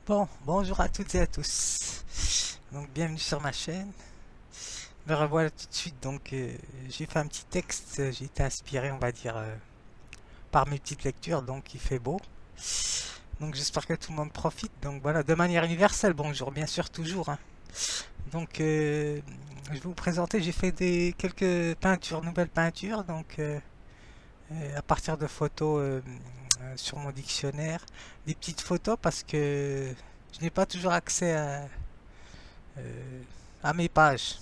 Bon, bonjour à toutes et à tous. Donc bienvenue sur ma chaîne. Me revoilà tout de suite. Donc j'ai fait un petit texte. J'ai été inspiré, on va dire, par mes petites lectures. Donc il fait beau. Donc j'espère que tout le monde profite. Donc voilà, de manière universelle. Bonjour, bien sûr, toujours, hein. Donc je vais vous présenter. J'ai fait des quelques peintures, nouvelles peintures. Donc à partir de photos sur mon dictionnaire, des petites photos parce que je n'ai pas toujours accès euh, à mes pages.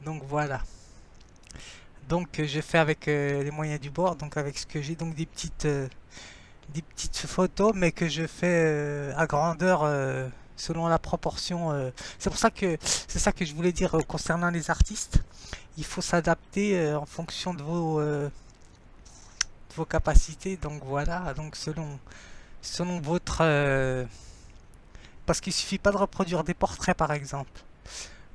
Donc voilà. Donc j'ai fait avec les moyens du bord, donc avec ce que j'ai, donc des petites photos, mais que je fais à grandeur selon la proportion. C'est ça que je voulais dire concernant les artistes. Il faut s'adapter en fonction de vos capacités. Donc voilà. Donc selon votre parce qu'il suffit pas de reproduire des portraits par exemple.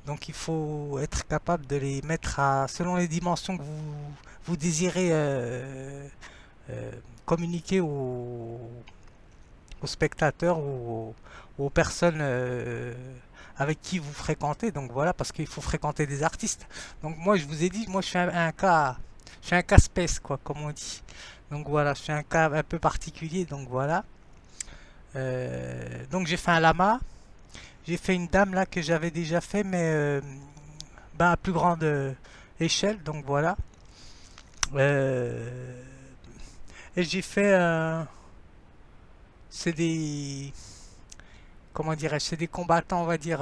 Donc il faut être capable de les mettre à selon les dimensions que vous désirez euh, communiquer aux spectateurs ou aux personnes avec qui vous fréquentez. Donc voilà, parce qu'il faut fréquenter des artistes. Donc moi je vous ai dit, moi je suis un cas space quoi, comme on dit. Donc voilà, je suis un cas un peu particulier. Donc voilà. Donc j'ai fait un lama. J'ai fait une dame là que j'avais déjà fait, mais ben, à plus grande échelle, donc voilà. Euh, et j'ai fait, c'est des, comment dirais-je, c'est des combattants, on va dire,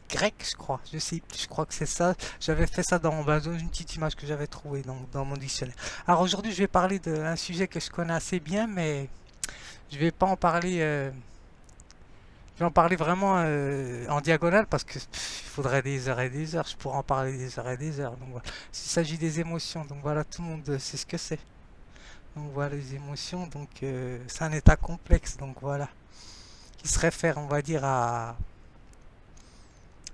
grecs, je crois. Je sais plus, je crois que c'est ça. J'avais fait ça dans une petite image que j'avais trouvée dans mon dictionnaire. Alors aujourd'hui, je vais parler d'un sujet que je connais assez bien, mais je vais pas en parler. Je vais en parler vraiment en diagonale parce que il faudrait des heures et des heures. Je pourrais en parler des heures et des heures. Donc voilà. Il s'agit des émotions. Donc voilà, tout le monde sait ce que c'est. Donc voilà, les émotions. Donc c'est un état complexe. Donc voilà, qui se réfère, on va dire, à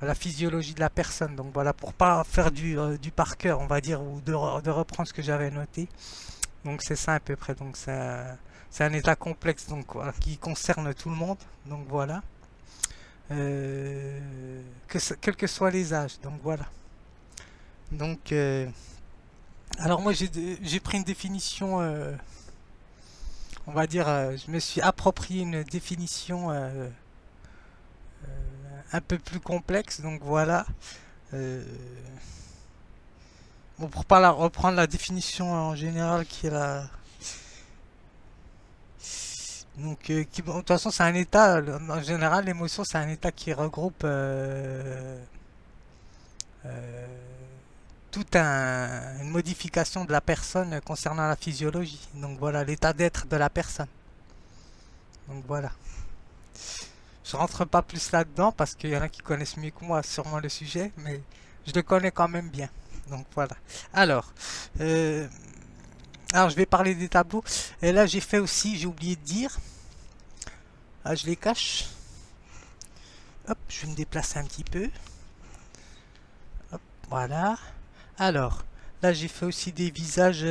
la physiologie de la personne. Donc voilà, pour pas faire du par cœur, on va dire, ou de reprendre ce que j'avais noté. Donc c'est ça à peu près. Donc c'est un état complexe. Donc voilà, qui concerne tout le monde. Donc voilà. Quels que soient les âges. Donc voilà. Donc, alors moi j'ai pris une définition, on va dire, je me suis approprié une définition un peu plus complexe. Donc voilà. Euh, bon, pour pas reprendre la définition en général qui est la. Donc, bon, de toute façon, c'est un état. En général, l'émotion, c'est un état qui regroupe euh, une modification de la personne concernant la physiologie. Donc voilà, l'état d'être de la personne. Donc voilà. Je rentre pas plus là-dedans parce qu'il y en a qui connaissent mieux que moi sûrement le sujet, mais je le connais quand même bien. Donc voilà. Alors, euh, alors je vais parler des tableaux. Et là j'ai fait aussi, j'ai oublié de dire, ah, je les cache. Hop, je vais me déplacer un petit peu. Hop, voilà. Alors, là, j'ai fait aussi des visages.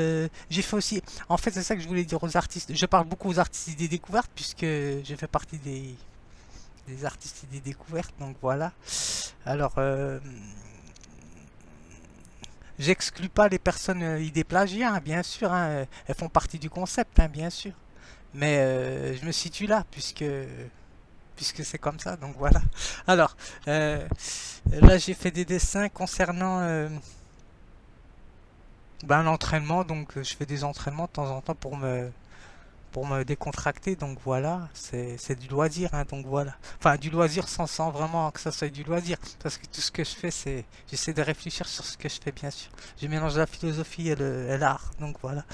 J'ai fait aussi. En fait, c'est ça que je voulais dire aux artistes. Je parle beaucoup aux artistes des découvertes, puisque je fais partie des artistes des découvertes. Donc voilà. Alors, j'exclus pas les personnes idées plagiat, hein, bien sûr, hein. Elles font partie du concept, hein, bien sûr. Mais je me situe là, puisque c'est comme ça. Donc voilà. Alors, là, j'ai fait des dessins concernant. Ben, l'entraînement, donc je fais des entraînements de temps en temps pour me décontracter, donc voilà, c'est du loisir, hein, donc voilà. Enfin, du loisir sans vraiment que ça soit du loisir, parce que tout ce que je fais, c'est, j'essaie de réfléchir sur ce que je fais, bien sûr. Je mélange la philosophie et l'art, donc voilà.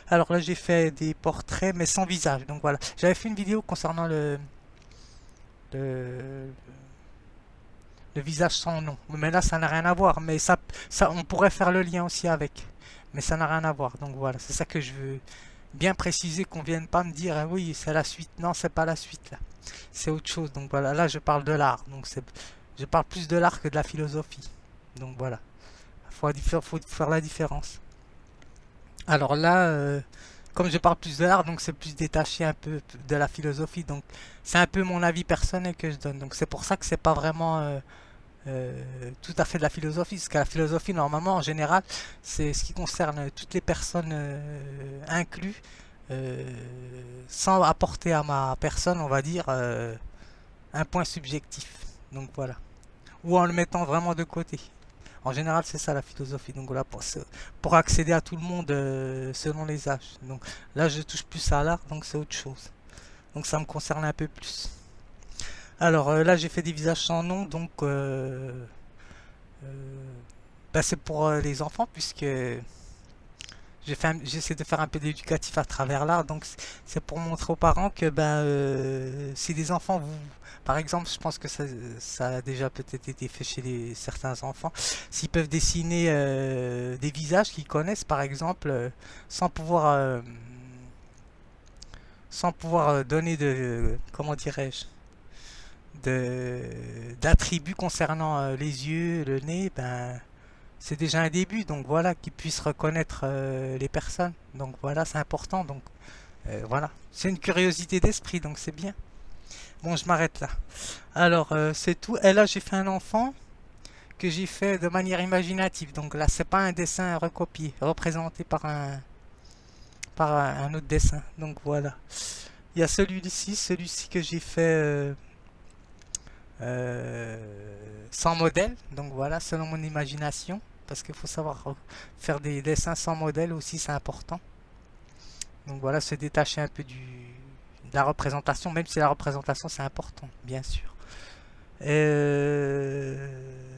Alors là, j'ai fait des portraits, mais sans visage, donc voilà. J'avais fait une vidéo concernant le, le visage sans nom, mais là, ça n'a rien à voir, mais on pourrait faire le lien aussi avec. Mais ça n'a rien à voir, donc voilà, c'est ça que je veux bien préciser, qu'on vienne pas me dire ah oui c'est la suite, non c'est pas la suite là, c'est autre chose. Donc voilà, là je parle de l'art, je parle plus de l'art que de la philosophie. Donc voilà, faut faire la différence. Alors là comme je parle plus de l'art, donc c'est plus détaché un peu de la philosophie. Donc c'est un peu mon avis personnel que je donne. Donc c'est pour ça que c'est pas vraiment tout à fait de la philosophie, parce que la philosophie, normalement, en général, c'est ce qui concerne toutes les personnes inclus, euh, sans apporter à ma personne, on va dire, un point subjectif. Donc voilà. Ou en le mettant vraiment de côté. En général, c'est ça la philosophie. Donc voilà, pour accéder à tout le monde selon les âges. Donc là, je touche plus à l'art, donc c'est autre chose. Donc ça me concerne un peu plus. Alors là, j'ai fait des visages sans nom, donc bah, c'est pour les enfants, puisque j'essaie de faire un peu d'éducatif à travers l'art, donc c'est pour montrer aux parents que si les enfants, par exemple, je pense que ça a déjà peut-être été fait chez certains enfants, s'ils peuvent dessiner des visages qu'ils connaissent, par exemple, sans pouvoir donner de, comment dirais-je, d'attributs concernant les yeux, le nez, ben c'est déjà un début. Donc voilà, qu'ils puissent reconnaître les personnes. Donc voilà, c'est important. Donc voilà, c'est une curiosité d'esprit, donc c'est bien. Bon, je m'arrête là. Alors c'est tout. Et là, j'ai fait un enfant que j'ai fait de manière imaginative. Donc là, c'est pas un dessin recopié, représenté par un autre dessin. Donc voilà. Il y a celui-ci que j'ai fait euh, sans modèle, donc voilà, selon mon imagination, parce qu'il faut savoir faire des dessins sans modèle aussi, c'est important. Donc voilà, se détacher un peu de la représentation, même si la représentation c'est important, bien sûr.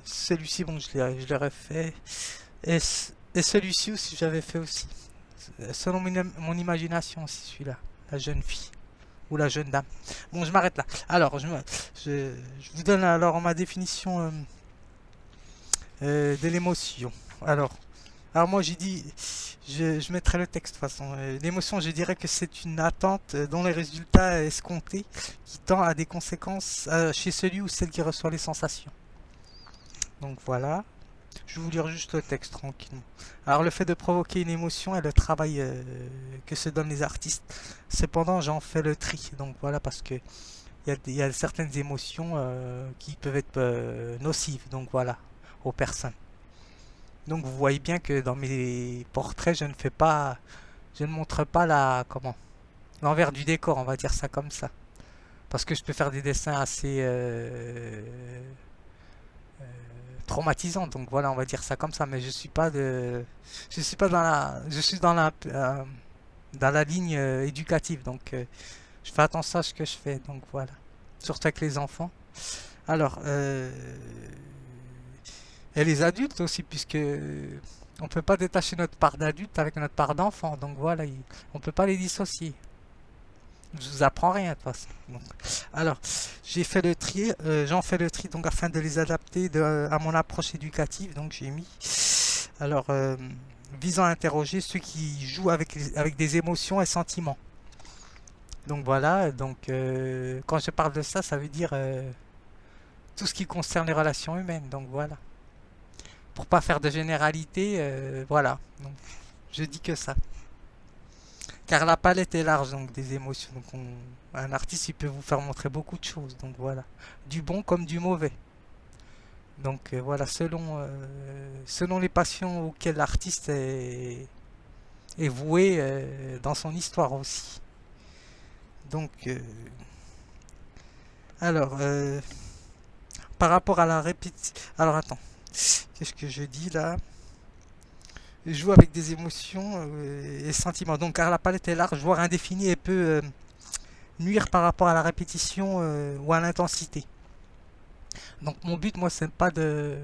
Celui-ci, bon, je l'ai refait. Et celui-ci aussi, j'avais fait aussi. Selon mon imagination aussi, celui-là, la jeune fille ou la jeune dame. Bon, je m'arrête là. Alors, je vous donne alors ma définition de l'émotion. Alors moi j'ai dit, je mettrai le texte de toute façon. L'émotion, je dirais que c'est une attente dont les résultats escomptés qui tend à des conséquences chez celui ou celle qui reçoit les sensations. Donc voilà. Je vais vous lire juste le texte tranquillement. Alors le fait de provoquer une émotion est le travail que se donnent les artistes. Cependant, j'en fais le tri. Donc voilà, parce que il y a certaines émotions qui peuvent être nocives. Donc voilà, aux personnes. Donc vous voyez bien que dans mes portraits, je ne montre pas l'envers du décor, on va dire ça comme ça. Parce que je peux faire des dessins assez traumatisants, donc voilà, on va dire ça comme ça. Mais je suis pas je suis dans la ligne éducative, donc je fais attention à ce que je fais, donc voilà. Surtout avec les enfants. Alors, et les adultes aussi, puisque on peut pas détacher notre part d'adulte avec notre part d'enfant. Donc voilà, on peut pas les dissocier. Je vous apprends rien de toute façon. Donc, alors, j'en fais le tri donc afin de les adapter à mon approche éducative. Donc j'ai mis, alors, visant à interroger ceux qui jouent avec des émotions et sentiments. Donc voilà, donc quand je parle de ça, ça veut dire tout ce qui concerne les relations humaines. Donc voilà. Pour pas faire de généralité, voilà. Donc, je dis que ça. Car la palette est large donc des émotions. Donc un artiste il peut vous faire montrer beaucoup de choses. Donc voilà, du bon comme du mauvais. Donc voilà, selon les passions auxquelles l'artiste est voué dans son histoire aussi. Donc alors par rapport à la répétition. Alors attends, qu'est-ce que je dis là? Joue avec des émotions et sentiments. Donc, car la palette est large, voire indéfinie, et peut nuire par rapport à la répétition ou à l'intensité. Donc, mon but, moi, c'est pas de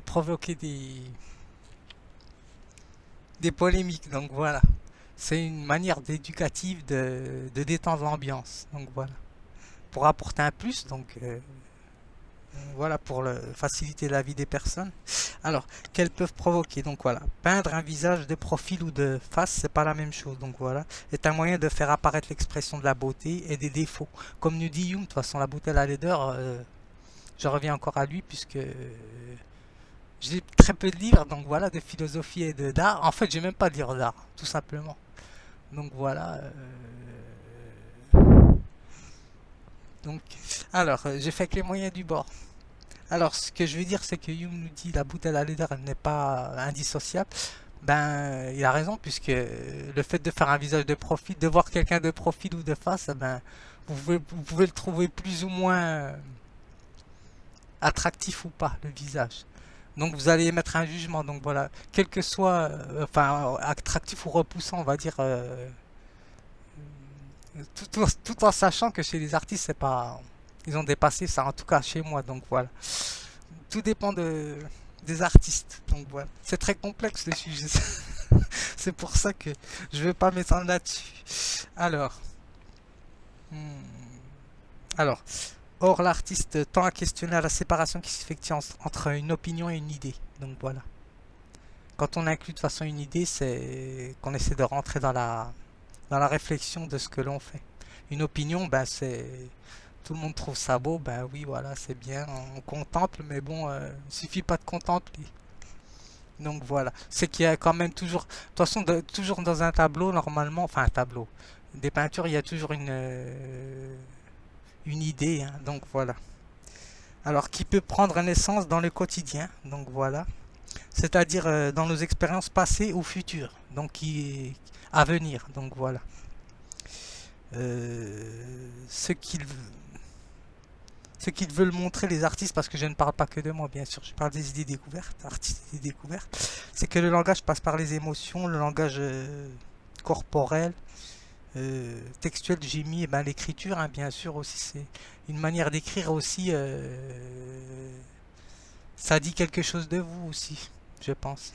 provoquer des polémiques. Donc, voilà. C'est une manière d'éducative de détendre l'ambiance. Donc, voilà. Pour apporter un plus, donc voilà, pour faciliter la vie des personnes. Alors, qu'elles peuvent provoquer. Donc voilà, peindre un visage de profil ou de face, c'est pas la même chose. Donc voilà, est un moyen de faire apparaître l'expression de la beauté et des défauts. Comme nous dit Hume, de toute façon, la beauté et la laideur, je reviens encore à lui puisque j'ai très peu de livres, donc voilà, de philosophie et d'art. En fait, j'ai même pas de livres d'art, tout simplement. Donc voilà. Donc, alors, j'ai fait avec les moyens du bord. Alors, ce que je veux dire, c'est que Hume nous dit la bouteille à leader, elle n'est pas indissociable. Ben, il a raison, puisque le fait de faire un visage de profil, de voir quelqu'un de profil ou de face, ben, vous pouvez le trouver plus ou moins attractif ou pas, le visage. Donc vous allez émettre un jugement. Donc voilà, quel que soit, enfin, attractif ou repoussant, on va dire, tout en sachant que chez les artistes, c'est pas, ils ont dépassé ça, en tout cas chez moi. Donc voilà, tout dépend des artistes. Donc voilà, c'est très complexe le sujet. C'est pour ça que je vais pas m'étendre là-dessus. Alors, hmm, alors, or l'artiste tend à questionner la séparation qui s'effectue entre une opinion et une idée. Donc voilà. Quand on inclut de façon une idée, c'est qu'on essaie de rentrer dans la réflexion de ce que l'on fait. Une opinion, ben c'est tout le monde trouve ça beau, ben oui voilà c'est bien, on contemple, mais bon, il suffit pas de contempler. Donc voilà, c'est qu'il y a quand même toujours, de toute façon, toujours dans un tableau normalement, enfin un tableau, des peintures, il y a toujours une idée, hein, donc voilà. Alors qui peut prendre naissance dans le quotidien, donc voilà, c'est-à-dire dans nos expériences passées ou futures, donc qui est à venir, donc voilà. Ce qu'ils veulent montrer les artistes, parce que je ne parle pas que de moi, bien sûr, je parle des idées découvertes, artistes idées découvertes, c'est que le langage passe par les émotions, le langage corporel, textuel, j'ai mis, eh ben, l'écriture, hein, bien sûr, aussi, c'est une manière d'écrire aussi, ça dit quelque chose de vous aussi, je pense,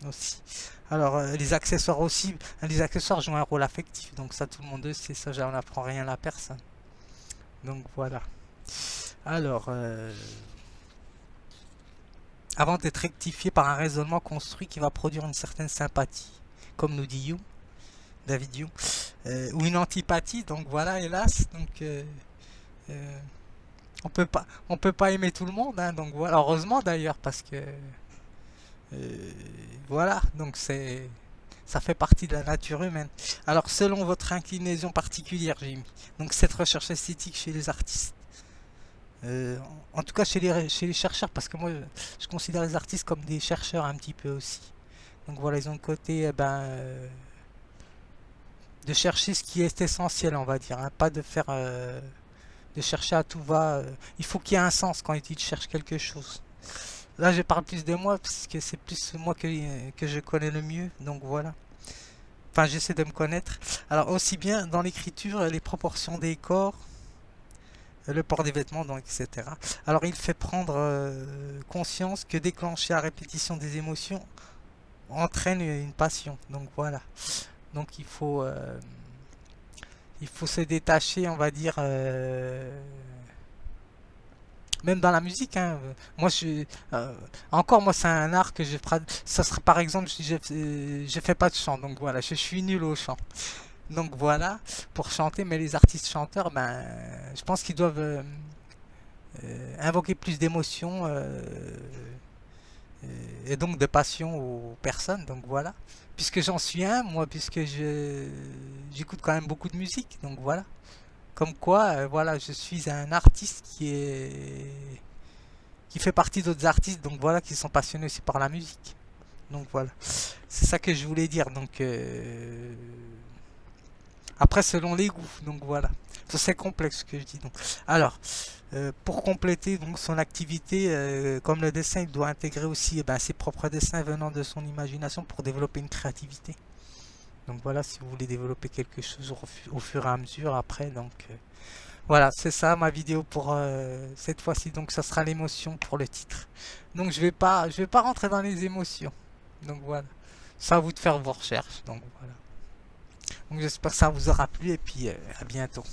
aussi. Alors, les accessoires aussi, hein, les accessoires jouent un rôle affectif, donc ça, tout le monde le sait, ça, j'en apprends rien à la personne. Donc voilà. Alors, avant d'être rectifié par un raisonnement construit qui va produire une certaine sympathie, comme nous dit Hume, David Hume, ou une antipathie, donc voilà, hélas, donc euh, on peut pas aimer tout le monde, hein, donc voilà, heureusement d'ailleurs, parce que voilà, donc ça fait partie de la nature humaine. Alors, selon votre inclinaison particulière, j'ai mis, donc cette recherche esthétique chez les artistes. En tout cas chez les chercheurs, parce que moi je considère les artistes comme des chercheurs un petit peu aussi. Donc voilà, ils ont le côté de chercher ce qui est essentiel, on va dire, hein, pas de faire de chercher à tout va. Il faut qu'il y ait un sens quand ils cherchent quelque chose. Là, je parle plus de moi, parce que c'est plus moi que je connais le mieux, donc voilà. Enfin, j'essaie de me connaître. Alors, aussi bien dans l'écriture, les proportions des corps, le port des vêtements, donc, etc. Alors, il fait prendre conscience que déclencher à répétition des émotions entraîne une passion. Donc, voilà. Donc, il faut se détacher, on va dire, même dans la musique, hein. Moi, encore, moi, c'est un art que je pratique. Ça serait, par exemple, je fais pas de chant, donc voilà, je suis nul au chant. Donc voilà, pour chanter, mais les artistes chanteurs, ben, je pense qu'ils doivent invoquer plus d'émotions et donc de passion aux personnes. Donc voilà, puisque j'en suis un, moi, puisque j'écoute quand même beaucoup de musique. Donc voilà, comme quoi, voilà, je suis un artiste qui fait partie d'autres artistes. Donc voilà, qui sont passionnés aussi par la musique. Donc voilà, c'est ça que je voulais dire. Donc après, selon les goûts. Donc voilà. C'est complexe ce que je dis. Donc. Alors, pour compléter donc, son activité, comme le dessin, il doit intégrer aussi ses propres dessins venant de son imagination pour développer une créativité. Donc voilà, si vous voulez développer quelque chose au fur et à mesure après. Donc voilà, c'est ça ma vidéo pour cette fois-ci. Donc ça sera l'émotion pour le titre. Donc je vais pas rentrer dans les émotions. Donc voilà, c'est à vous de faire vos recherches. Donc voilà. Donc j'espère que ça vous aura plu et puis à bientôt.